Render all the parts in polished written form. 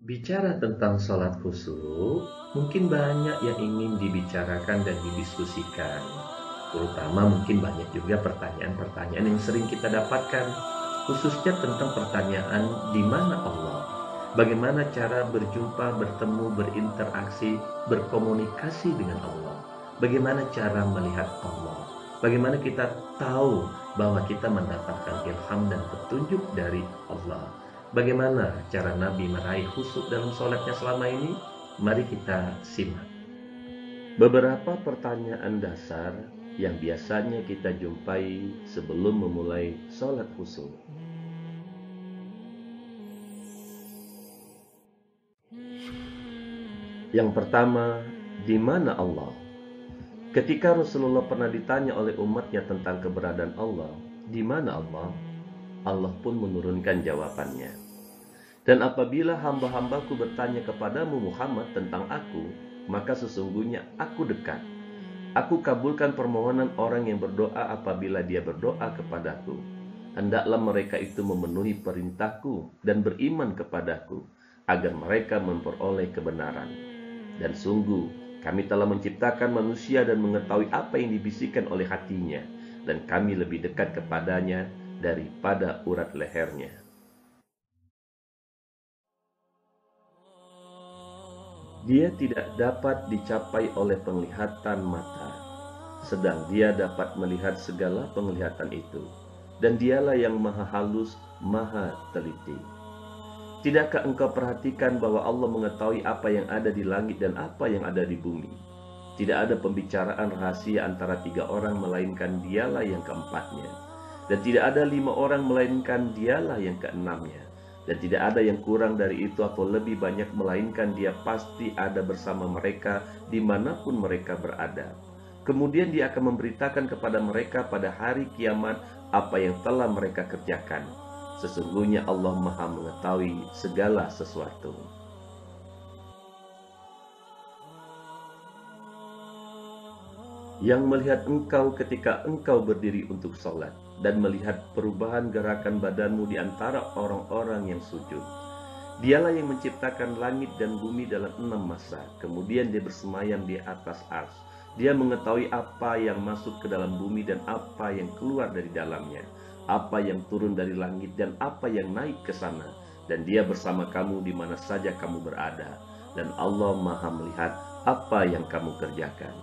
Bicara tentang sholat khusyuk, mungkin banyak yang ingin dibicarakan dan didiskusikan. Terutama mungkin banyak juga pertanyaan-pertanyaan yang sering kita dapatkan, khususnya tentang pertanyaan di mana Allah. Bagaimana cara berjumpa, bertemu, berinteraksi, berkomunikasi dengan Allah? Bagaimana cara melihat Allah? Bagaimana kita tahu bahwa kita mendapatkan ilham dan petunjuk dari Allah? Bagaimana cara Nabi meraih khusyuk dalam sholatnya selama ini? Mari kita simak. Beberapa pertanyaan dasar yang biasanya kita jumpai sebelum memulai sholat khusyuk. Yang pertama, di mana Allah? Ketika Rasulullah pernah ditanya oleh umatnya tentang keberadaan Allah, di mana Allah? Allah pun menurunkan jawabannya. Dan apabila hamba-hambaku bertanya kepadamu Muhammad tentang aku, maka sesungguhnya aku dekat. Aku kabulkan permohonan orang yang berdoa apabila dia berdoa kepadaku. Hendaklah mereka itu memenuhi perintahku dan beriman kepadaku, agar mereka memperoleh kebenaran. Dan sungguh, kami telah menciptakan manusia dan mengetahui apa yang dibisikkan oleh hatinya, dan kami lebih dekat kepadanya daripada urat lehernya. Dia tidak dapat dicapai oleh penglihatan mata, sedang dia dapat melihat segala penglihatan itu, dan dialah yang maha halus, maha teliti. Tidakkah engkau perhatikan bahwa Allah mengetahui apa yang ada di langit dan apa yang ada di bumi? Tidak ada pembicaraan rahasia antara 3 orang melainkan dialah yang keempatnya. Dan tidak ada 5 orang melainkan dialah yang keenamnya. Dan tidak ada yang kurang dari itu atau lebih banyak melainkan dia pasti ada bersama mereka dimanapun mereka berada. Kemudian dia akan memberitakan kepada mereka pada hari kiamat apa yang telah mereka kerjakan. Sesungguhnya Allah Maha mengetahui segala sesuatu. Yang melihat engkau ketika engkau berdiri untuk sholat, dan melihat perubahan gerakan badanmu di antara orang-orang yang sujud. Dialah yang menciptakan langit dan bumi dalam 6 masa, kemudian dia bersemayam di atas ars. Dia mengetahui apa yang masuk ke dalam bumi dan apa yang keluar dari dalamnya, apa yang turun dari langit dan apa yang naik ke sana. Dan dia bersama kamu di mana saja kamu berada. Dan Allah Maha melihat apa yang kamu kerjakan.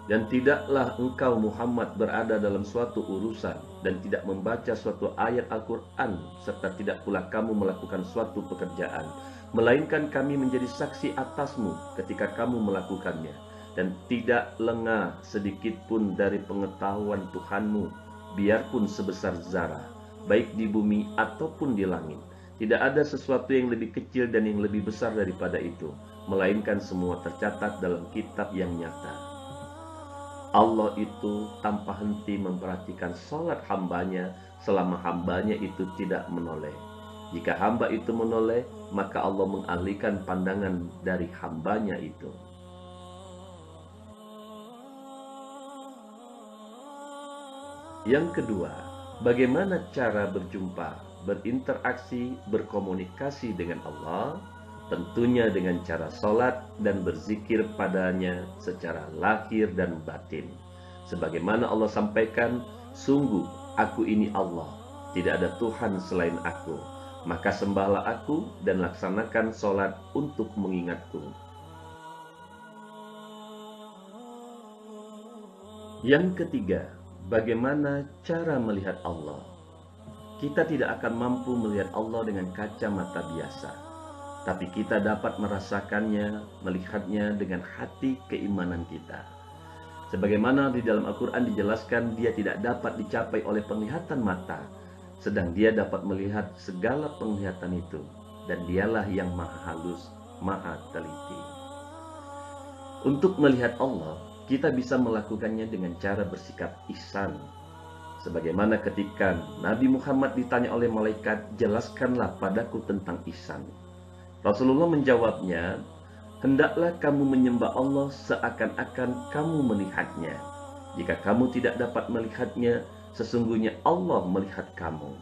Dan tidaklah engkau Muhammad berada dalam suatu urusan dan tidak membaca suatu ayat Al-Quran, serta tidak pula kamu melakukan suatu pekerjaan, melainkan kami menjadi saksi atasmu ketika kamu melakukannya, dan tidak lengah sedikit pun dari pengetahuan Tuhanmu, biarpun sebesar zarah, baik di bumi ataupun di langit. Tidak ada sesuatu yang lebih kecil dan yang lebih besar daripada itu, melainkan semua tercatat dalam kitab yang nyata. Allah itu tanpa henti memperhatikan sholat hambanya selama hambanya itu tidak menoleh. Jika hamba itu menoleh, maka Allah mengalihkan pandangan dari hambanya itu. Yang kedua, bagaimana cara berjumpa, berinteraksi, berkomunikasi dengan Allah? Tentunya dengan cara sholat dan berzikir padanya secara lahir dan batin. Sebagaimana Allah sampaikan, sungguh aku ini Allah, tidak ada Tuhan selain aku. Maka sembahlah aku dan laksanakan sholat untuk mengingatku. Yang ketiga, bagaimana cara melihat Allah? Kita tidak akan mampu melihat Allah dengan kacamata biasa, tapi kita dapat merasakannya, melihatnya dengan hati keimanan kita. Sebagaimana di dalam Al-Quran dijelaskan, dia tidak dapat dicapai oleh penglihatan mata, sedang dia dapat melihat segala penglihatan itu, dan dialah yang maha halus, maha teliti. Untuk melihat Allah, kita bisa melakukannya dengan cara bersikap ihsan. Sebagaimana ketika Nabi Muhammad ditanya oleh malaikat, jelaskanlah padaku tentang ihsan. Rasulullah menjawabnya, hendaklah kamu menyembah Allah seakan-akan kamu melihatnya. Jika kamu tidak dapat melihatnya, sesungguhnya Allah melihat kamu.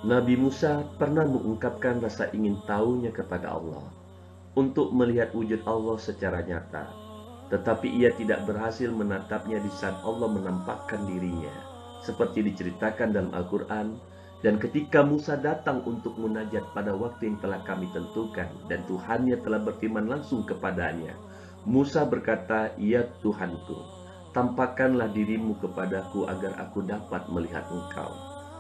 Nabi Musa pernah mengungkapkan rasa ingin tahunya kepada Allah untuk melihat wujud Allah secara nyata, tetapi ia tidak berhasil menatapnya di saat Allah menampakkan dirinya, seperti diceritakan dalam Al-Quran. Dan ketika Musa datang untuk munajat pada waktu yang telah kami tentukan, dan Tuhannya telah berfirman langsung kepadanya, Musa berkata, "Ya Tuhanku, tampakkanlah dirimu kepadaku agar aku dapat melihat Engkau."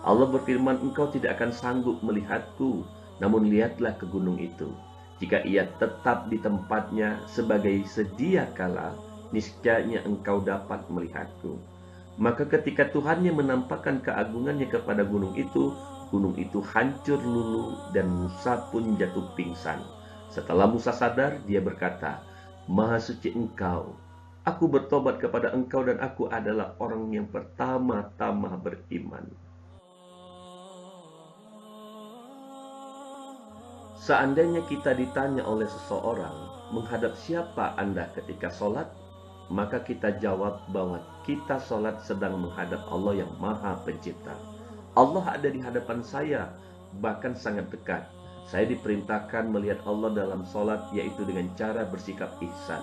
Allah berfirman, "Engkau tidak akan sanggup melihatku, namun lihatlah ke gunung itu. Jika ia tetap di tempatnya sebagai sedia kala, niscaya engkau dapat melihatku." Maka ketika Tuhannya menampakkan keagungannya kepada gunung itu hancur luluh dan Musa pun jatuh pingsan. Setelah Musa sadar, dia berkata, "Maha suci Engkau, aku bertobat kepada Engkau dan aku adalah orang yang pertama-tama beriman." Seandainya kita ditanya oleh seseorang, "Menghadap siapa Anda ketika sholat?" Maka kita jawab bahwa kita sholat sedang menghadap Allah yang Maha Pencipta. Allah ada di hadapan saya, bahkan sangat dekat. Saya diperintahkan melihat Allah dalam sholat, yaitu dengan cara bersikap ihsan.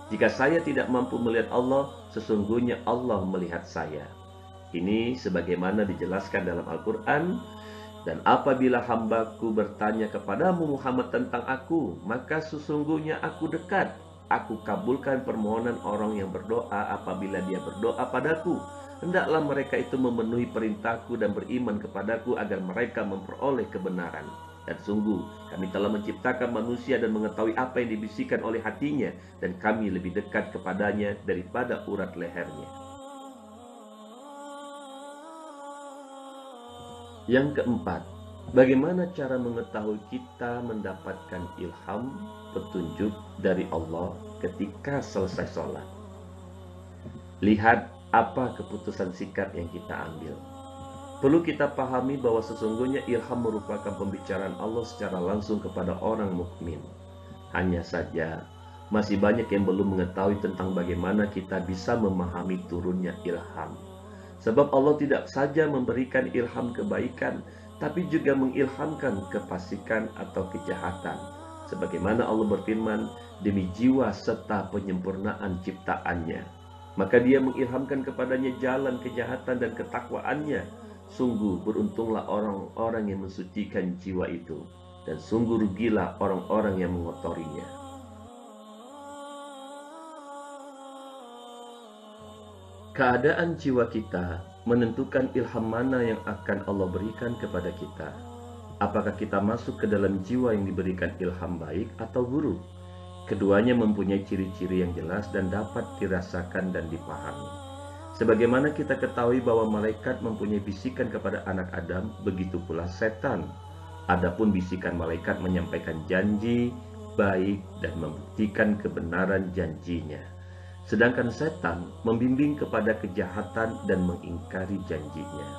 Jika saya tidak mampu melihat Allah, sesungguhnya Allah melihat saya. Ini sebagaimana dijelaskan dalam Al-Quran. "Dan apabila hambaku bertanya kepadamu Muhammad tentang aku, maka sesungguhnya aku dekat. Aku kabulkan permohonan orang yang berdoa apabila dia berdoa padaku. Hendaklah mereka itu memenuhi perintahku dan beriman kepadaku agar mereka memperoleh kebenaran. Dan sungguh kami telah menciptakan manusia dan mengetahui apa yang dibisikkan oleh hatinya, dan kami lebih dekat kepadanya daripada urat lehernya." Yang keempat, bagaimana cara mengetahui kita mendapatkan ilham, petunjuk dari Allah ketika selesai sholat? Lihat apa keputusan sikap yang kita ambil. Perlu kita pahami bahwa sesungguhnya ilham merupakan pembicaraan Allah secara langsung kepada orang mukmin. Hanya saja, masih banyak yang belum mengetahui tentang bagaimana kita bisa memahami turunnya ilham. Sebab Allah tidak saja memberikan ilham kebaikan, tapi juga mengilhamkan kefasikan atau kejahatan. Sebagaimana Allah berfirman, "Demi jiwa serta penyempurnaan ciptaannya, maka dia mengilhamkan kepadanya jalan kejahatan dan ketakwaannya. Sungguh beruntunglah orang-orang yang mensucikan jiwa itu, dan sungguh rugilah orang-orang yang mengotorinya." Keadaan jiwa kita menentukan ilham mana yang akan Allah berikan kepada kita. Apakah kita masuk ke dalam jiwa yang diberikan ilham baik atau buruk? Keduanya mempunyai ciri-ciri yang jelas dan dapat dirasakan dan dipahami. Sebagaimana kita ketahui bahwa malaikat mempunyai bisikan kepada anak Adam, begitu pula setan. Adapun bisikan malaikat menyampaikan janji baik dan membuktikan kebenaran janjinya. Sedangkan setan membimbing kepada kejahatan dan mengingkari janjinya.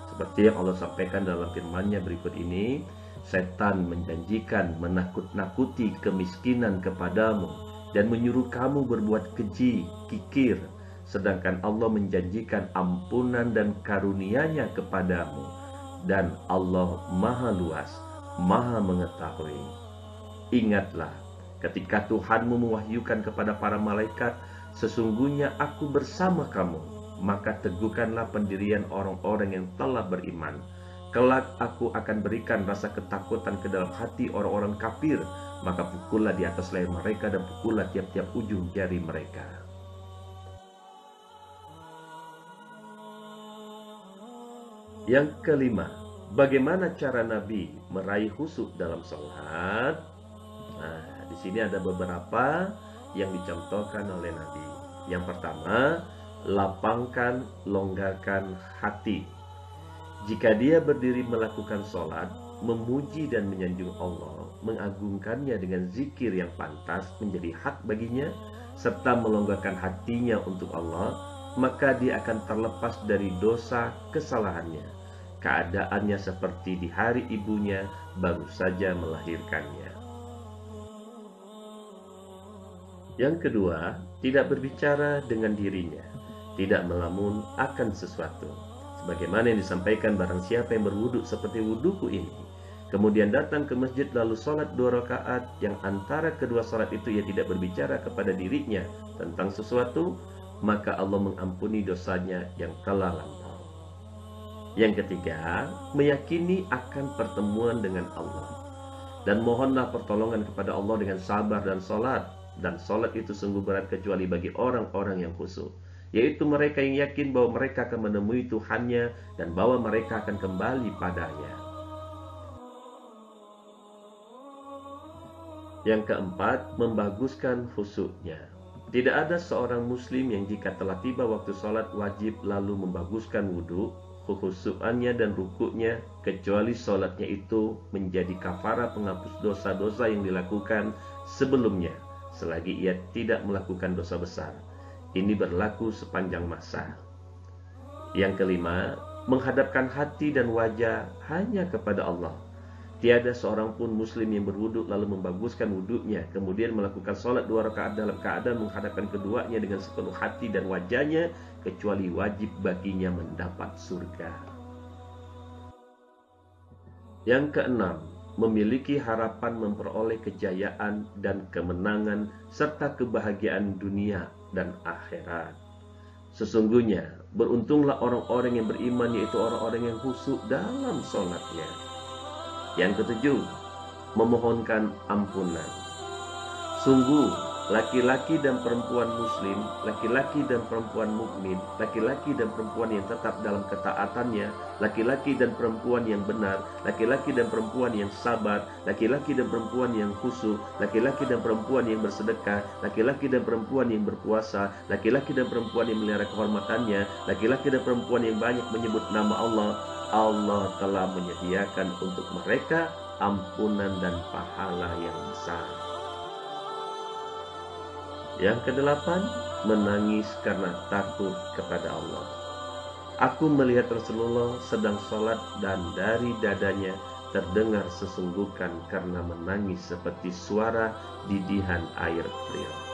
Seperti yang Allah sampaikan dalam firman-Nya berikut ini, "Setan menjanjikan menakut-nakuti kemiskinan kepadamu dan menyuruh kamu berbuat keji, kikir, sedangkan Allah menjanjikan ampunan dan karunia-Nya kepadamu, dan Allah Maha Luas, Maha Mengetahui." Ingatlah, ketika Tuhanmu mewahyukan kepada para malaikat, "Sesungguhnya aku bersama kamu," maka teguhkanlah pendirian orang-orang yang telah beriman. Kelak aku akan berikan rasa ketakutan ke dalam hati orang-orang kafir, maka pukullah di atas leher mereka dan pukullah tiap-tiap ujung jari mereka. Yang kelima, bagaimana cara Nabi meraih khusyuk dalam sholat? Nah, di sini ada beberapa yang dicontohkan oleh Nabi. Yang pertama, lapangkan, longgarkan hati. Jika dia berdiri melakukan sholat, memuji dan menyanjung Allah, mengagungkannya dengan zikir yang pantas menjadi hak baginya, serta melonggarkan hatinya untuk Allah, maka dia akan terlepas dari dosa kesalahannya. Keadaannya seperti di hari ibunya baru saja melahirkannya. Yang kedua, tidak berbicara dengan dirinya, tidak melamun akan sesuatu. Bagaimana yang disampaikan, barang siapa yang berwudu seperti wuduku ini, kemudian datang ke masjid lalu sholat 2 rakaat, yang antara kedua sholat itu ia tidak berbicara kepada dirinya tentang sesuatu, maka Allah mengampuni dosanya yang telah lampau. Yang ketiga, meyakini akan pertemuan dengan Allah. Dan mohonlah pertolongan kepada Allah dengan sabar dan sholat. Dan sholat itu sungguh berat kecuali bagi orang-orang yang khusyuk, yaitu mereka yang yakin bahwa mereka akan menemui Tuhannya dan bahwa mereka akan kembali padanya. Yang keempat, membaguskan khusyuknya. Tidak ada seorang muslim yang jika telah tiba waktu sholat wajib lalu membaguskan wudhu, kekhusyukannya dan rukuknya, kecuali sholatnya itu menjadi kafarah penghapus dosa-dosa yang dilakukan sebelumnya, selagi ia tidak melakukan dosa besar. Ini berlaku sepanjang masa. Yang kelima, menghadapkan hati dan wajah hanya kepada Allah. Tiada seorang pun muslim yang berwudu lalu membaguskan wudunya, kemudian melakukan sholat 2 rakaat dalam keadaan menghadapkan keduanya dengan sepenuh hati dan wajahnya, kecuali wajib baginya mendapat surga. Yang keenam, memiliki harapan memperoleh kejayaan dan kemenangan serta kebahagiaan dunia dan akhirat. Sesungguhnya beruntunglah orang-orang yang beriman, yaitu orang-orang yang khusyuk dalam sholatnya. Yang ketujuh, memohonkan ampunan. Sungguh laki-laki dan perempuan muslim, laki-laki dan perempuan mukmin, laki-laki dan perempuan yang tetap dalam ketaatannya, laki-laki dan perempuan yang benar, laki-laki dan perempuan yang sabar, laki-laki dan perempuan yang khusyuk, laki-laki dan perempuan yang bersedekah, laki-laki dan perempuan yang berpuasa, laki-laki dan perempuan yang melihara kehormatannya, laki-laki dan perempuan yang banyak menyebut nama Allah, Allah telah menyediakan untuk mereka ampunan dan pahala yang besar. Yang kedelapan, menangis karena takut kepada Allah. Aku melihat Rasulullah sedang sholat dan dari dadanya terdengar sesunggukan karena menangis seperti suara didihan air beliau.